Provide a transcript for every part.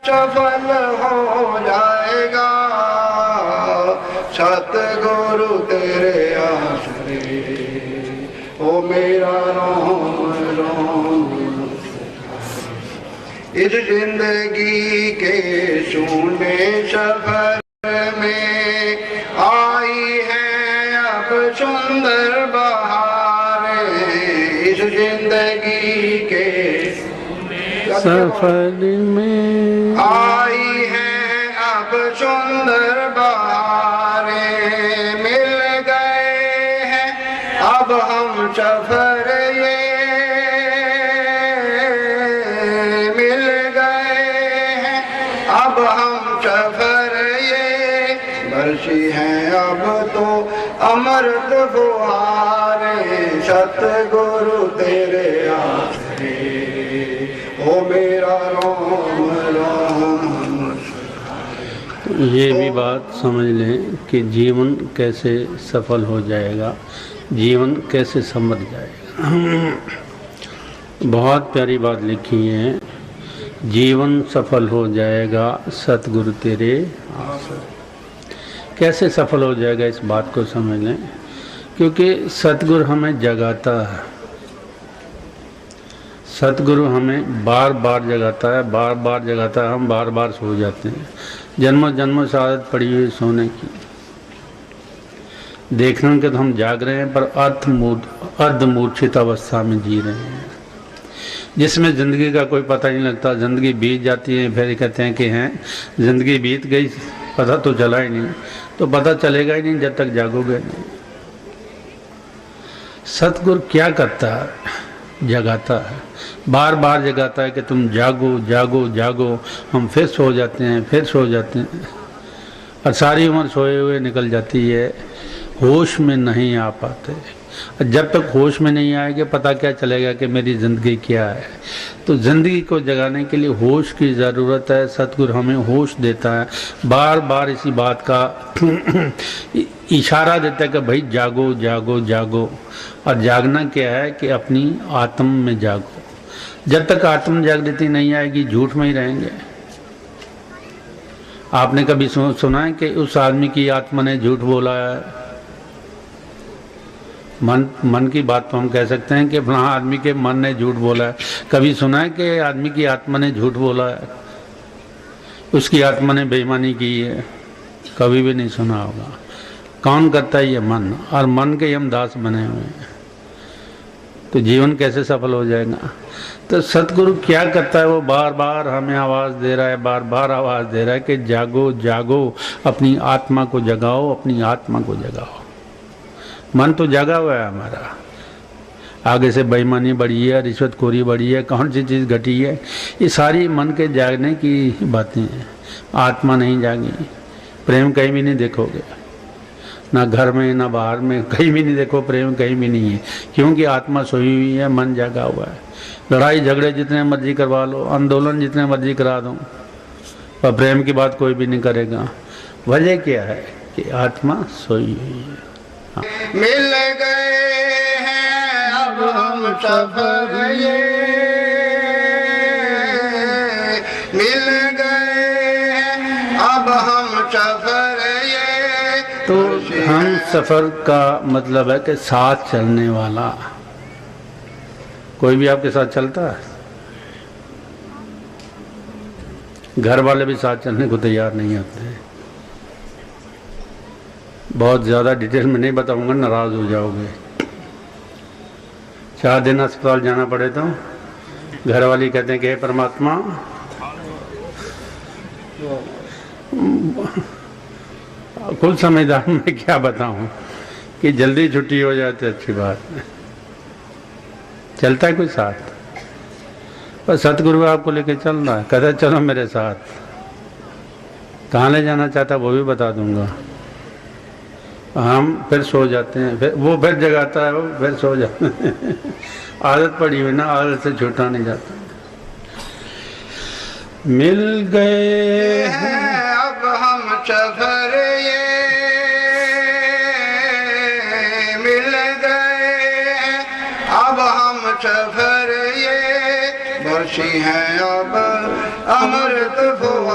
सफल हो जाएगा सतगुरु तेरे आसरे, ओ मेरा रोम रोम। इस जिंदगी के शून्य सफर में आई है अब सुंदर बहारें। इस जिंदगी के सफर में आई है अब सुंदर बहारें। मिल गए हैं अब हम सफर ये, मिल गए हैं अब हम सफर ये। बरसी हैं अब तो अमृत फुहारें सतगुरु तेरे आसरे, ओ मेरा रोम रोम। ये भी बात समझ लें कि जीवन कैसे सफल हो जाएगा, जीवन कैसे समझ जाएगा। बहुत प्यारी बात लिखी है, जीवन सफल हो जाएगा सतगुरु तेरे आसरे। कैसे सफल हो जाएगा इस बात को समझ लें, क्योंकि सतगुरु हमें जगाता है, सतगुरु हमें बार बार जगाता है, बार बार जगाता है, हम बार बार सो जाते हैं। जन्मों जन्मों से आदत पड़ी हुई सोने की, देखने के तो हम जाग रहे हैं पर अर्धमूर्छित अवस्था में जी रहे हैं, जिसमें ज़िंदगी का कोई पता नहीं लगता। ज़िंदगी बीत जाती है, फिर कहते हैं कि हैं ज़िंदगी बीत गई, पता तो चला ही नहीं। तो पता चलेगा ही नहीं जब तक जागोगे नहीं। सतगुरु क्या करता है, जगाता है, बार बार जगाता है कि तुम जागो जागो जागो। हम फिर सो जाते हैं, फिर सो जाते हैं, और सारी उम्र सोए हुए निकल जाती है, होश में नहीं आ पाते। जब तक होश में नहीं आएंगे पता क्या चलेगा कि मेरी ज़िंदगी क्या है। तो ज़िंदगी को जगाने के लिए होश की ज़रूरत है। सतगुरु हमें होश देता है, बार बार इसी बात का इशारा देता है कि भाई जागो जागो जागो। और जागना क्या है कि अपनी आत्म में जागो। जब तक आत्म जागृति नहीं आएगी झूठ में ही रहेंगे। आपने कभी सुना है कि उस आदमी की आत्मा ने झूठ बोला है? मन की बात तो हम कह सकते हैं कि फलां आदमी के मन ने झूठ बोला है। कभी सुना है कि आदमी की आत्मा ने झूठ बोला है, उसकी आत्मा ने बेईमानी की है? कभी भी नहीं सुना होगा। कौन करता है? ये मन, और मन के हम दास बने हुए हैं। तो जीवन कैसे सफल हो जाएगा? तो सतगुरु क्या करता है? वो बार बार हमें आवाज़ दे रहा है, बार बार आवाज़ दे रहा है कि जागो जागो, अपनी आत्मा को जगाओ, अपनी आत्मा को जगाओ। मन तो जगा हुआ है हमारा, आगे से बेईमानी बढ़ी है, रिश्वतखोरी बढ़ी है, कौन सी चीज़ घटी है, ये सारी मन के जागने की बातें हैं। आत्मा नहीं जागी, प्रेम कहीं भी नहीं देखोगे, ना घर में ना बाहर में, कहीं भी नहीं देखो प्रेम, कहीं भी नहीं है, क्योंकि आत्मा सोई हुई है, मन जागा हुआ है। लड़ाई झगड़े जितने मर्जी करवा लो, आंदोलन जितने मर्जी करा दो, पर प्रेम की बात कोई भी नहीं करेगा। वजह क्या है कि आत्मा सोई हुई है। मिल गए हैं अब हम सफर ये, मिल गए हैं अब हम सफर ये। तो हम सफ़र का मतलब है कि साथ चलने वाला। कोई भी आपके साथ चलता है? घर वाले भी साथ चलने को तैयार नहीं होते हैं। बहुत ज़्यादा डिटेल में नहीं बताऊंगा, नाराज़ हो जाओगे। 4 दिन अस्पताल जाना पड़े तो घर वाली कहते हैं कि हे परमात्मा, कुल समझदार मैं क्या बताऊं कि जल्दी छुट्टी हो जाए तो अच्छी बात है। चलता है कोई साथ? पर सतगुरु आपको लेके चल रहा है, कहता है चलो मेरे साथ। कहाँ ले जाना चाहता वो भी बता दूंगा। हम फिर सो जाते हैं, फिर वो फिर जगाता है, वो फिर सो जाते हैं। आदत पड़ी हुई ना, आदत से छूटा नहीं जाता। मिल गए हैं अब हम सफर ये, मिल गए हैं अब हम सफर ये। बरसी हैं अब अमृत फुहारें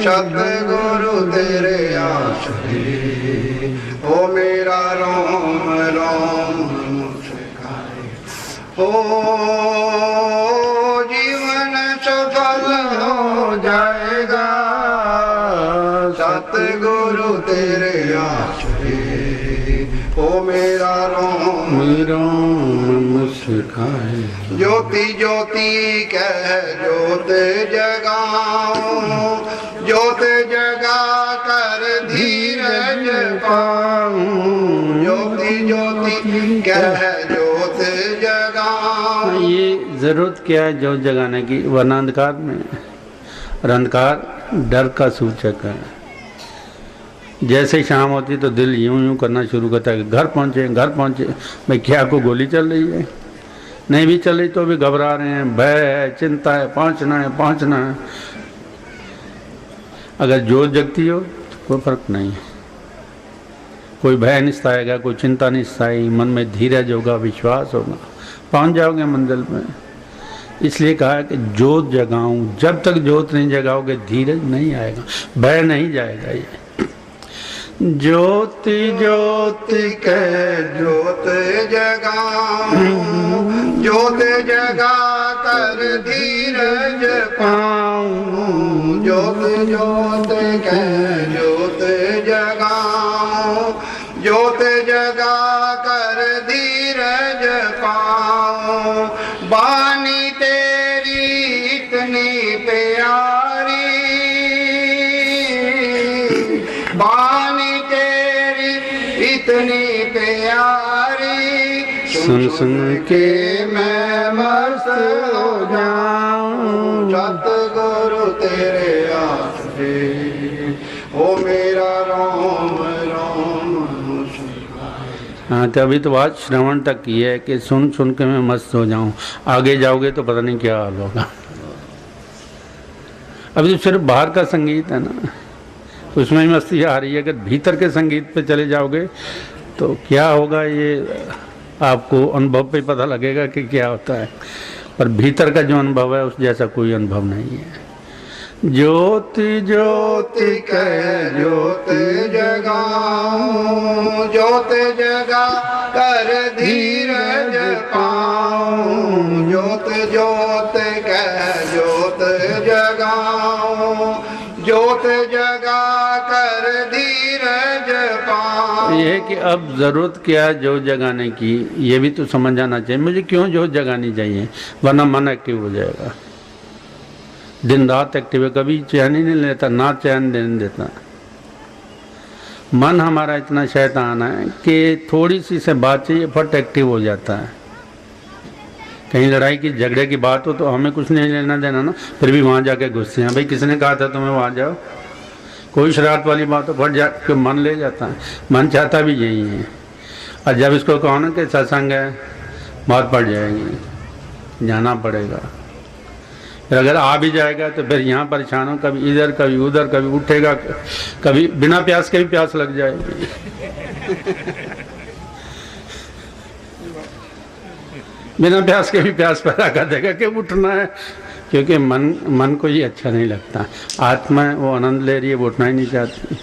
सतगुरु तेरे आश्रय हो मेरा रोम रोम मुस्काए हो जीवन सफल हो जाएगा सतगुरु तेरे आश्रय हो मेरा रोम मुस्काए ज्योति ज्योति कह ज्योत जगाऊं ज्योत जगा कर धीरज पाऊं ज्योति ज्योति कह ज्योत जगाऊं। ये जरूरत क्या है ज्योत जगाने की, वरना अंधकार में, और अंधकार डर का सूचक है। जैसे ही शाम होती तो दिल यूं यूं करना शुरू करता है, घर पहुंचे भाई क्या को गोली चल रही है, नहीं भी चल रही तो भी घबरा रहे हैं, भय है, चिंता है, पहुंचना है। अगर जोत जगती हो तो कोई फर्क नहीं है, कोई भय नहीं सताएगा, कोई चिंता नहीं सताएगी, मन में धीरज होगा, विश्वास होगा, पहुंच जाओगे मंजिल में। इसलिए कहा है कि जोत जगाऊं, जब तक जोत नहीं जगाओगे धीरज नहीं आएगा, भय नहीं जाएगा। ये ज्योति ज्योति कह ज्योत जगाऊं ज्योत जगा कर धीरज पाऊं ज्योत ज्योत कह ज्योत जगाऊं ज्योत जगा कर धीरज पाऊं। बानी तेरी इतनी प्यारी बानी तेरी इतनी प्यारी सुन सुन के मैं मस्त हो जाऊं सतगुरु तेरे आश्रय हो मेरा रोम रोम मुस्काए। हाँ, तो अभी तो बात श्रवण तक की है कि सुन सुन के मैं मस्त हो जाऊं, आगे जाओगे तो पता नहीं क्या हाल होगा। अभी तो सिर्फ बाहर का संगीत है ना, उसमें ही मस्ती आ रही है। अगर भीतर के संगीत पे चले जाओगे तो क्या होगा ये आपको अनुभव पे पता लगेगा कि क्या होता है, पर भीतर का जो अनुभव है उस जैसा कोई अनुभव नहीं है। ज्योति ज्योति कह ज्योत जगाऊं ज्योत जगा कर धीरज पाऊं ज्योत ज्योत कह ज्योत जगाऊं ज्योत जगा कर धीरज पाऊं। ये है कि अब जरूरत क्या है जोत जगाने की, ये भी तो समझ आना चाहिए। मुझे क्यों जोत जगानी चाहिए, वरना मन एक्टिव हो जाएगा। दिन रात एक्टिव है, कभी चैन ही नहीं लेता, ना चैन देने देता। मन हमारा इतना शैतान है कि थोड़ी सी से बात चाहिए फट एक्टिव हो जाता है। कहीं लड़ाई की झगड़े की बात हो तो हमें कुछ नहीं लेना देना ना, फिर भी वहाँ जाके घुसते हैं। भाई किसने कहा था तुम्हें वहाँ जाओ, कोई शरारत वाली बात हो फट जाके मन ले जाता है। मन चाहता भी यही है, और जब इसको कहो ना कि सत्संग है, बात पड़ जाएगी, जाना पड़ेगा। फिर अगर आ भी जाएगा तो फिर यहाँ परेशान हो, कभी इधर कभी उधर, कभी उठेगा, कभी बिना प्यास के भी प्यास लग जाएगी। बिना प्यास के भी प्यास पैदा कर देगा कि उठना है, क्योंकि मन को ये अच्छा नहीं लगता। आत्मा वो आनंद ले रही है, वो उठना ही नहीं चाहती।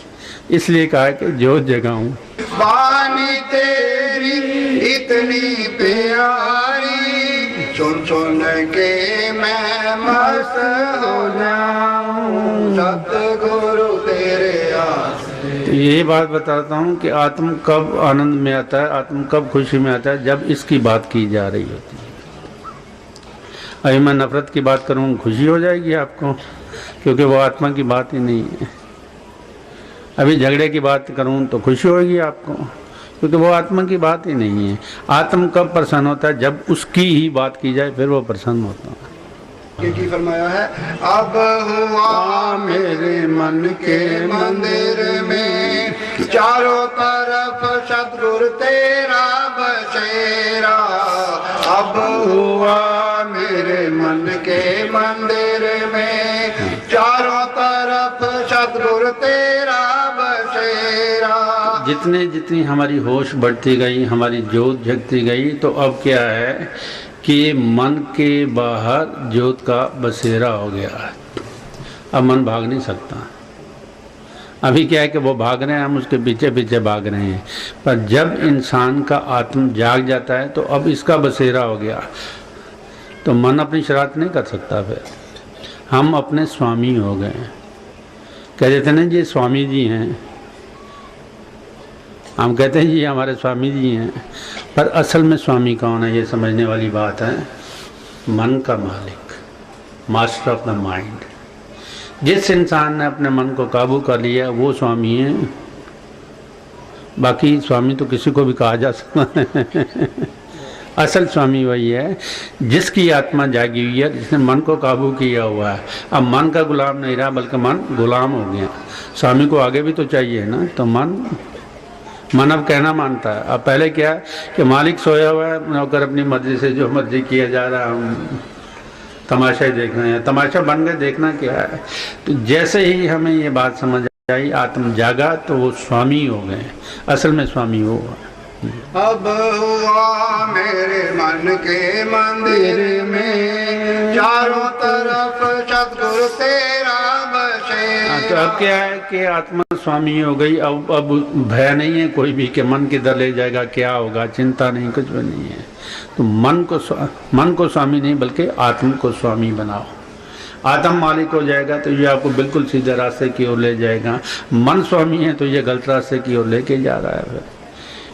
इसलिए कहा है कि जोत जगाऊं। बानी तेरी इतनी प्यारी सुन सुन के मैं मस्त हो जाऊं सतगुरु तेरे आश्रय। तो यही बात बताता हूँ कि आत्म कब आनंद में आता है, आत्म कब खुशी में आता है, जब इसकी बात की जा रही होती है। अभी मैं नफरत की बात करूँ, खुशी हो जाएगी आपको, क्योंकि वो आत्मा की बात ही नहीं है। अभी झगड़े की बात करूँ तो खुशी होगी आपको, क्योंकि वो आत्मा की बात ही नहीं है। आत्मा कब प्रसन्न होता है, जब उसकी ही बात की जाए, फिर वो प्रसन्न होता है। की फरमाया है अब हुआ मेरे मन के मंदिर में चारों तरफ सतगुरु तेरा बसेरा। अब हुआ मेरे मन के मंदिर में चारों तरफ सतगुरु तेरा बसेरा। जितने जितनी हमारी होश बढ़ती गई, हमारी जोत जगती गई, तो अब क्या है कि मन के बाहर ज्योत का बसेरा हो गया है। अब मन भाग नहीं सकता। अभी क्या है कि वो भाग रहे हैं, हम उसके पीछे पीछे भाग रहे हैं। पर जब इंसान का आत्म जाग जाता है तो अब इसका बसेरा हो गया, तो मन अपनी शरारत नहीं कर सकता। फिर हम अपने स्वामी हो गए। कह देते ना जी स्वामी जी हैं, हम कहते हैं जी हमारे स्वामी जी हैं, पर असल में स्वामी कौन है ये समझने वाली बात है। मन का मालिक, मास्टर ऑफ द माइंड। जिस इंसान ने अपने मन को काबू कर लिया वो स्वामी है। बाकी स्वामी तो किसी को भी कहा जा सकता है। असल स्वामी वही है जिसकी आत्मा जागी हुई है, जिसने मन को काबू किया हुआ है। अब मन का गुलाम नहीं रहा बल्कि मन गुलाम हो गया। स्वामी को आगे भी तो चाहिए ना, तो मन अब कहना मानता है। अब पहले क्या है कि मालिक सोया हुआ है, नौकर अपनी मर्जी से जो मर्जी किया जा रहा है, हम तमाशा ही देख रहे हैं। तमाशा बन गए, देखना क्या है। तो जैसे ही हमें ये बात समझ आई, आत्म जागा, तो वो स्वामी हो गए। असल में स्वामी वो है। अब हुआ मेरे मन के मंदिर में चारों तरफ सतगुरु तेरा बसे। तो अब क्या है कि आत्मा स्वामी हो गई। अब भय नहीं है कोई भी कि मन किधर ले जाएगा, क्या होगा, चिंता नहीं, कुछ भी नहीं है। तो मन को स्वामी नहीं बल्कि आत्मा को स्वामी बनाओ। आत्म मालिक हो जाएगा तो ये आपको बिल्कुल सीधे रास्ते की ओर ले जाएगा। मन स्वामी है तो ये गलत रास्ते की ओर लेके जा रहा है। फिर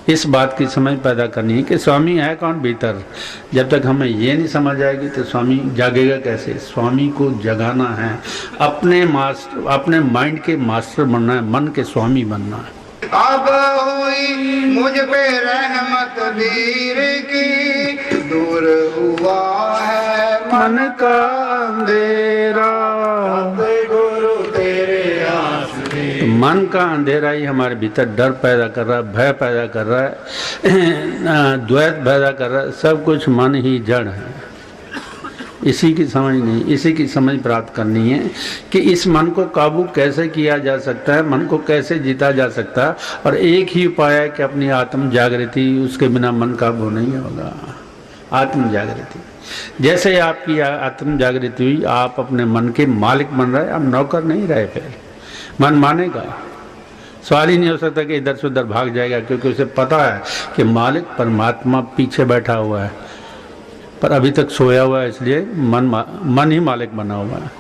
इस बात की समझ पैदा करनी है कि स्वामी है कौन भीतर। जब तक हमें ये नहीं समझ आएगी तो स्वामी जागेगा कैसे। स्वामी को जगाना है, अपने माइंड के मास्टर बनना है, मन के स्वामी बनना है। अब हुई मुझ पे रहमत वीर की, दूर हुआ है मन का अंधेरा, गुरु तेरे आसरे। मन का अंधेरा ही हमारे भीतर डर पैदा कर रहा है, भय पैदा कर रहा है, द्वैत पैदा कर रहा है। सब कुछ मन ही जड़ है। इसी की समझ नहीं, इसी की समझ प्राप्त करनी है कि इस मन को काबू कैसे किया जा सकता है, मन को कैसे जीता जा सकता है। और एक ही उपाय है कि अपनी आत्म जागृति, उसके बिना मन काबू नहीं होगा। आत्म जागृति, जैसे आपकी आत्म जागृति हुई, आप अपने मन के मालिक बन रहे, आप नौकर नहीं रहे। फिर मन मानेगा, सवाल ही नहीं हो सकता कि इधर से उधर भाग जाएगा, क्योंकि उसे पता है कि मालिक परमात्मा पीछे बैठा हुआ है, पर अभी तक सोया हुआ है, इसलिए मन ही मालिक बना हुआ है।